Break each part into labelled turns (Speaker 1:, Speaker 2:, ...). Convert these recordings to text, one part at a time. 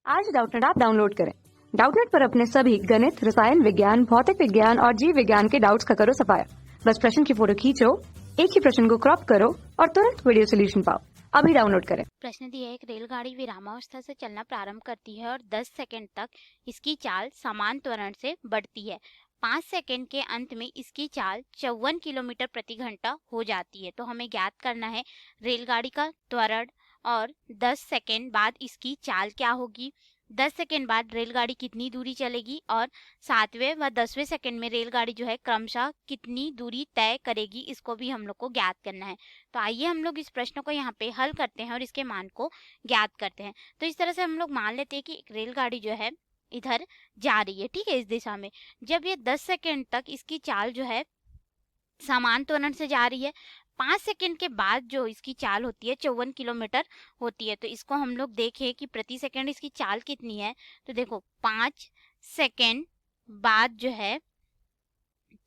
Speaker 1: आज Doubtnut app download करें। Doubtnut पर अपने सभी गणित, रसायन विज्ञान, भौतिक विज्ञान और जीव विज्ञान के डाउट्स का करो सफाया। बस प्रश्न की फोटो खींचो, एक ही प्रश्न को क्रॉप करो और तुरंत वीडियो सोल्यूशन पाओ। अभी डाउनलोड करें।
Speaker 2: प्रश्न दिया है, एक रेलगाड़ी विरामावस्था से चलना प्रारंभ करती है और 10 सेकंड तक इसकी चाल समान त्वरण से बढ़ती है। 5 सेकंड के अंत में इसकी चाल 54 किलोमीटर प्रति घंटा हो जाती है। तो हमें ज्ञात करना है रेलगाड़ी का त्वरण और 10 सेकंड बाद इसकी चाल क्या होगी। 10 सेकंड बाद रेलगाड़ी कितनी दूरी चलेगी और 7वें व 10वें सेकंड में रेलगाड़ी जो है क्रमशः कितनी दूरी तय करेगी, इसको भी हम लोग को ज्ञात करना है। तो आइए हम लोग इस प्रश्न को यहाँ पे हल करते हैं और इसके मान को ज्ञात करते हैं। तो इस तरह से हम लोग मान लेते हैं कि एक रेलगाड़ी जो है इधर जा रही है, ठीक है, इस दिशा में। जब ये 10 सेकंड तक इसकी चाल जो है समान त्वरण से जा रही है, 5 सेकंड के बाद जो इसकी चाल होती है 54 किलोमीटर होती है। तो इसको हम लोग देखें कि प्रति सेकंड इसकी चाल कितनी है। तो देखो 5 सेकंड बाद जो है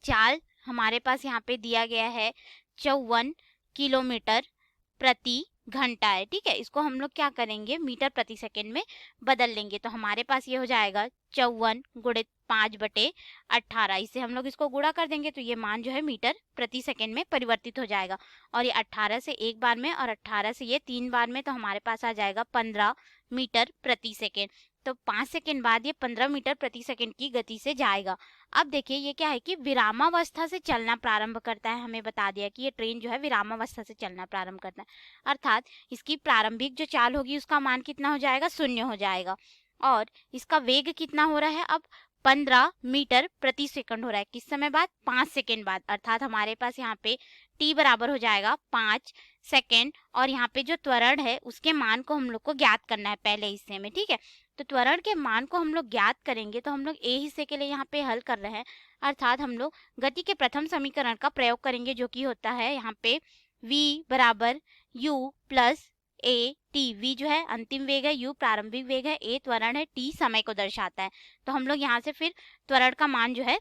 Speaker 2: चाल हमारे पास यहाँ पे दिया गया है 54 किलोमीटर प्रति घंटा है, ठीक है। इसको हम लोग क्या करेंगे, मीटर प्रति सेकंड में बदल लेंगे। तो हमारे पास ये हो जाएगा 54 गुणित 5/18। इससे हम लोग इसको गुणा कर देंगे तो ये मान जो है मीटर प्रति सेकंड में परिवर्तित हो जाएगा। और ये 18 से एक बार में और 18 से ये 3 बार में, तो हमारे पास आ जाएगा 15 मीटर प्रति सेकंड। तो 5 सेकंड बाद ये 15 मीटर प्रति सेकंड की गति से जाएगा। अब देखिए ये क्या है कि विरामावस्था से चलना प्रारंभ करता है। हमें बता दिया कि ये ट्रेन जो है विरामावस्था से चलना प्रारंभ करता है, अर्थात इसकी प्रारंभिक जो चाल होगी उसका मान कितना हो जाएगा, 0 हो जाएगा। और इसका वेग कितना हो रहा है, अब 15 मीटर प्रति सेकंड हो रहा है। किस समय बाद, 5 सेकंड बाद। अर्थात हमारे पास यहाँ पे t बराबर हो जाएगा 5 सेकंड। और यहाँ पे जो त्वरण है उसके मान को हम लोग को ज्ञात करना है पहले हिस्से में, ठीक है। तो त्वरण के मान को हम लोग ज्ञात करेंगे। तो हम लोग ए हिस्से के लिए यहाँ पे हल कर रहे हैं, अर्थात हम लोग गति के प्रथम समीकरण का प्रयोग करेंगे, जो कि होता है यहाँ पे v बराबर u plus A T. v जो है अंतिम वेग है, u प्रारंभिक वेग है, a त्वरण है, t समय को दर्शाता है। तो हम लोग यहाँ से फिर त्वरण का मान जो है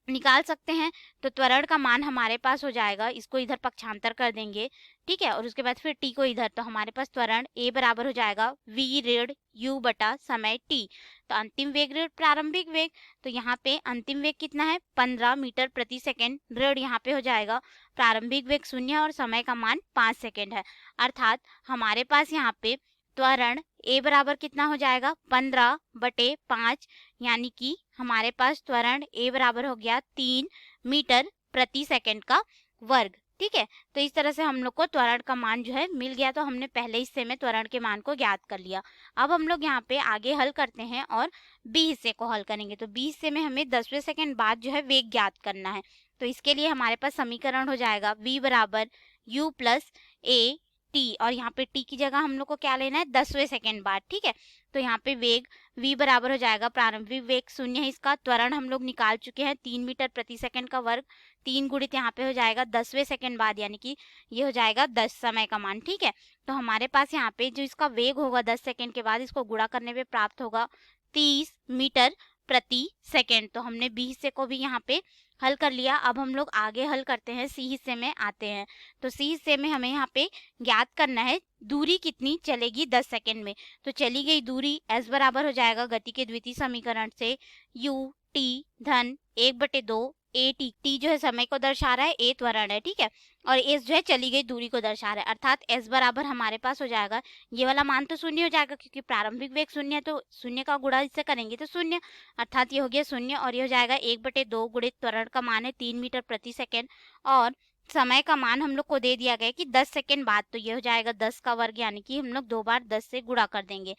Speaker 2: निकाल सकते हैं। तो त्वरण का मान हमारे पास हो जाएगा, इसको इधर पक्षांतर कर देंगे, ठीक है, और उसके बाद फिर t को इधर। तो हमारे पास त्वरण a बराबर हो जाएगा v ऋण u बटा समय t। तो अंतिम वेग ऋण प्रारंभिक वेग, तो यहाँ पे अंतिम वेग कितना है, 15 मीटर प्रति सेकंड, ऋण यहाँ पे हो जाएगा प्रारंभिक वेग 0 और समय का मान 5 सेकंड है। अर्थात हमारे पास यहाँ पे त्वरण a बराबर कितना हो जाएगा, 15/5, यानी कि हमारे पास त्वरण a बराबर हो गया 3 मीटर प्रति सेकंड का वर्ग, ठीक है। तो इस तरह से हम लोग को त्वरण का मान जो है मिल गया। तो हमने पहले हिस्से में त्वरण के मान को ज्ञात कर लिया। अब हम लोग यहाँ पे आगे हल करते हैं और बी हिस्से को हल करेंगे। तो बी हिस्से में हमें 10वें सेकंड बाद जो है वेग ज्ञात करना है। तो इसके लिए हमारे पास समीकरण हो जाएगा v बराबर u प्लस ए टी, और यहाँ पे टी की जगह हम लोग को क्या लेना है, 10वें सेकंड बाद, ठीक है। तो यहाँ पे वेग v बराबर हो जाएगा प्रारंभिक वेग 0 है, इसका त्वरण हम लोग निकाल चुके हैं 3 मीटर प्रति सेकंड का वर्ग, 3 गुणित यहाँ पे हो जाएगा 10वें सेकंड बाद, यानी कि ये हो जाएगा 10 समय का मान, ठीक है। तो हमारे पास यहाँ पे जो इसका वेग होगा 10 सेकंड के बाद, इसको गुणा करने पे प्राप्त होगा 30 मीटर प्रति सेकंड। तो हमने बी हिस्से को भी यहाँ पे हल कर लिया। अब हम लोग आगे हल करते हैं, सी हिस्से में आते हैं। तो सी हिस्से में हमें यहाँ पे ज्ञात करना है दूरी कितनी चलेगी 10 सेकंड में। तो चली गई दूरी s बराबर हो जाएगा गति के द्वितीय समीकरण से u t धन 1/2 a t। t जो है समय को दर्शा रहा है, a त्वरण है, ठीक है, और s जो है चली गई दूरी को दर्शा रहा है। अर्थात s बराबर हमारे पास हो जाएगा, ये वाला मान तो 0 हो जाएगा क्योंकि प्रारंभिक वेग 0 है, तो 0 का गुणा इससे करेंगे तो 0, अर्थात ये हो गया 0। और ये हो जाएगा 1/2 गुणित त्वरण का मान है 3 मीटर प्रति सेकंड, और समय का मान हम लोग को दे दिया गया कि 10 सेकंड बाद। तो ये हो जाएगा 10 का वर्ग, यानी कि हम लोग 2 बार 10 से गुणा कर देंगे,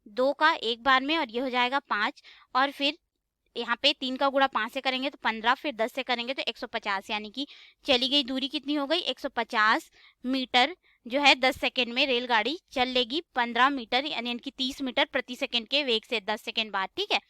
Speaker 2: 2 का एक बार में, और ये हो जाएगा 5, और फिर यहाँ पे 3 का गुणा 5 से करेंगे तो 15, फिर 10 से करेंगे तो 150, यानी कि चली गई दूरी कितनी हो गई, 150 मीटर जो है 10 सेकंड में रेलगाड़ी चल लेगी 15 मीटर, यानी कि 30 मीटर प्रति सेकंड के वेग से 10 सेकंड बाद, ठीक है।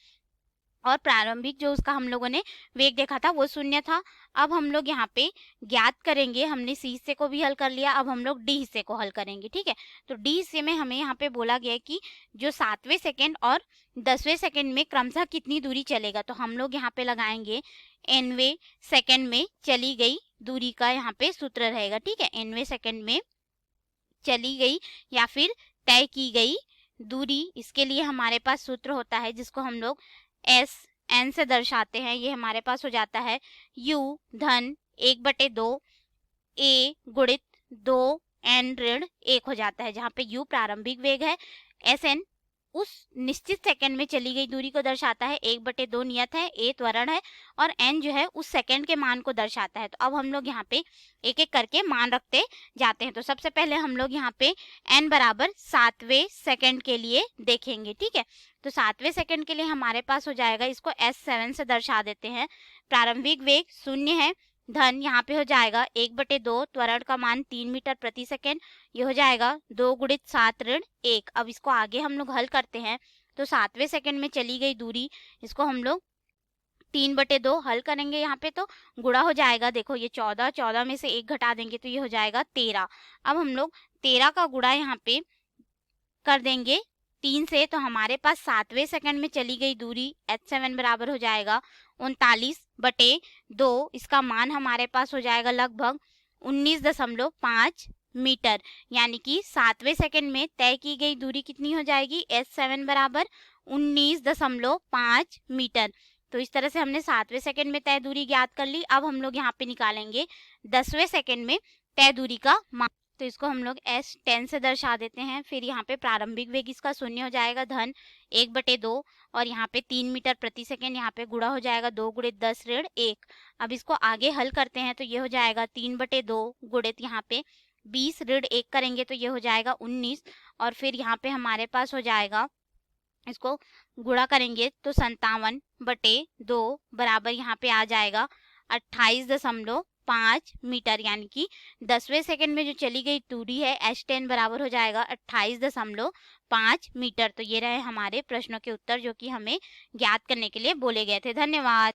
Speaker 2: और प्रारंभिक जो उसका हम लोगों ने वेग देखा था वो 0 था। अब हम लोग यहाँ पे ज्ञात करेंगे, हमने सी हिस्से को भी हल कर लिया, अब हम लोग डी हिस्से को हल करेंगे, ठीक है। तो डी हिस्से में हमें यहाँ पे बोला गया है कि जो 7वें सेकंड और 10वें सेकंड में क्रमशः कितनी दूरी चलेगा। तो हम लोग यहाँ पे लगाएंगे nवें सेकंड में चली गई दूरी का यहाँ पे सूत्र रहेगा, ठीक है। nवें सेकंड में चली गई या फिर तय की गई दूरी, इसके लिए हमारे पास सूत्र होता है जिसको हम लोग एस एन से दर्शाते हैं। ये हमारे पास हो जाता है u धन 1/2 a गुणित 2 n ऋण 1 हो जाता है, जहाँ पे u प्रारंभिक वेग है, एस एन उस निश्चित सेकंड में चली गई दूरी को दर्शाता है, 1/2 नियत है, a त्वरण है और n जो है उस सेकंड के मान को दर्शाता है। तो अब हम लोग यहाँ पे एक एक करके मान रखते जाते हैं। तो सबसे पहले हम लोग यहाँ पे n बराबर 7वें सेकंड के लिए देखेंगे, ठीक है। तो 7वें सेकंड के लिए हमारे पास हो जाएगा, इसको S7 से दर्शा देते हैं। प्रारंभिक वेग 0 है, धन यहाँ पे हो जाएगा 1/2, त्वरण का मान 3 मीटर प्रति सेकेंड, ये हो जाएगा 2 गुणित 7 ऋण 1। अब इसको आगे हम लोग हल करते हैं। तो 7वें सेकंड में चली गई दूरी, इसको हम लोग 3/2 हल करेंगे, यहाँ पे तो गुणा हो जाएगा। देखो ये 14 में से 1 घटा देंगे तो ये हो जाएगा 13। अब हम लोग 13 का गुणा यहाँ पे कर देंगे 3 से, तो हमारे पास 7वें सेकंड में चली गई दूरी H7 बराबर हो जाएगा 39/2। इसका मान हमारे पास हो जाएगा लगभग 19.5 मीटर, यानी कि 7वें सेकंड में तय की गई दूरी कितनी हो जाएगी, S7 बराबर 19.5 मीटर। तो इस तरह से हमने 7वें सेकंड में तय दूरी ज्ञात कर ली। अब हम लोग यहाँ पे निकालेंगे 10वें सेकंड में तय दूरी का मान। तो इसको हम लोग S10 से दर्शा देते हैं। फिर यहाँ पे प्रारंभिक वेग इसका 0 हो जाएगा, धन 1/2 और यहाँ पे 3 मीटर प्रति सेकेंड, यहाँ पे गुणा हो जाएगा 2 गुणित 10 ऋण 1। अब इसको आगे हल करते हैं तो ये हो जाएगा 3/2 गुणित यहाँ पे 20 ऋण 1 करेंगे तो ये हो जाएगा 19। और फिर यहाँ पे हमारे पास हो जाएगा, इसको गुणा करेंगे तो 57/2 बराबर यहाँ पे आ जाएगा 28.5 मीटर, यानी कि 10वें सेकंड में जो चली गई दूरी है S10 बराबर हो जाएगा 28.5 मीटर। तो ये रहे हमारे प्रश्नों के उत्तर जो कि हमें ज्ञात करने के लिए बोले गए थे। धन्यवाद।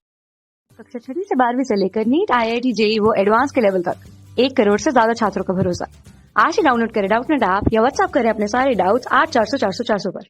Speaker 1: कक्षा 6 से 12वीं से लेकर नीट, IIT, JEE वो एडवांस के लेवल तक 1 करोड़ से ज्यादा छात्रों का भरोसा। आज ही डाउनलोड करें डाउटनेट ऐप या व्हाट्सएप करें अपने सारे डाउट्स 8400 400 400 पर।